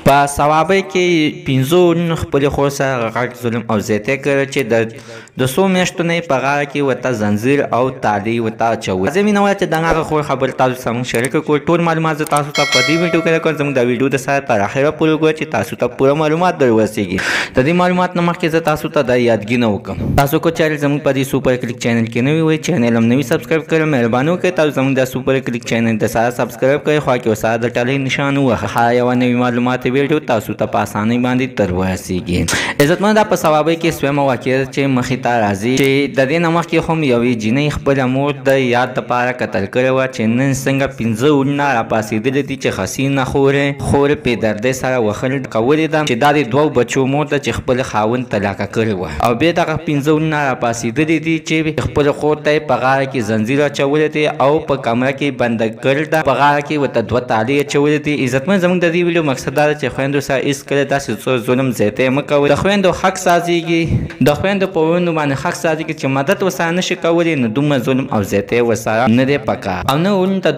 په صوابۍ کې 5 ورونو خپلې خور سره غټ ظلم او زیاتی کړی چې د 100 میاشتو نه یې په غاړه کې ورته زنځیر او تالۍ ورته اچولې. زه مینه وایه چې دغه خور خبرې تاسو سره موږ شریکه کړو. ټول معلومات زه تاسو ته په دې ویډیو کې درکړم. زموږ د ویډیو د سره تر اخره پورې وګورئ چې تاسو ته پوره معلومات در ورسېږي. د دې معلومات نه مخکې زه تاسو ته دا یادګینه وکړم، تاسو کو چینل زموږ په دې سوپر کلیک چینل کې نوی وئ، چینل هم نوی سبسکرایب کړئ. مهرباني وکړئ تاسو زموږ د سوپر کلیک چینل د سره سبسکرایب کړئ، خوا کې ورسره د ټلۍ نشان ووهئ. هر یوه نوي معلومات ویډیو تاسو ته په اسانۍ باندې در ورسېږي. عزتمنه دا په صوابۍ کې سویمه واقعه چې مخې ته راځي چې د دې نه مخکې هم یوې جینۍ خپله مور د یاد دپاره قتل کړې وه چې نن څنګه 15 ورونه راپاڅېدلي دي چې حسینه خورې پې دردۍ سره وهل کولې ده چې دا د 2 بچو مور ده چې خپل خاوند طلاقه کړې وه، او بیا دغه 15 ورونه راپاڅېدلي دي چې خپل خور ته یې په غاړه کې زنځیر اچولی دی او په کمره کې بنده کړې ده، په غاړه کې ورته 2 تالۍ اچولې دي. عزتمن زموږ د دې ویډیو مقصد دا ده چې خویندو سره هېڅکله داسې ظلم زیاتی مه کوئ. د خویندو حق سازېږي، د خویندو په ورونو باندې حق سازېږي چې مدد ورسره نشي کولی، نو دومره ظلم او زیاتی ورسره نه دی پکار، او نه ورونو ته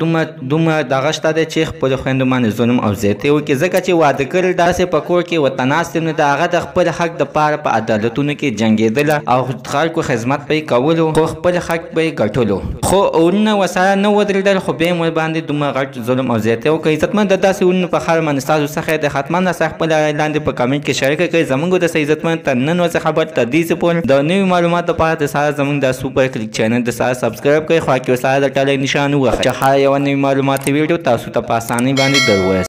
دومره دغه شته دی چې خپلو خویندو باندې ظلم او زیاتی وکړي، ځکه چې واده کړل داسې په کور کې ورته ناست یم، نو د هغه د خپل حق دپاره په عدالتونو کې جنګېدله او خلکو خدمت به یې کولو، خو خپل حق به یې ګټلو، خو ورونه ورسره نه ودرېدل، خو بیا یې ورباندې دومره غټ ظلم او زیاتی وکړي. عزتمن د داسې ورونو په خاطر باندې ستاسو څخه د حتما راسره خپل رایه لاندې په کمنټ کې شریکه کړئ. زموږ د عزتمن تر نن ورځې خبر تر دې پورې د نوي معلومات لپاره د سره زموږ د سوپر کلیک چینل د سره سبسکرایب کړئ، خوا کې ورسره د ټلۍ نشان ووهئ چې هر یوه نوي معلوماتي ویډیو تاسو ته په اسانۍ باندې در ورسېږي.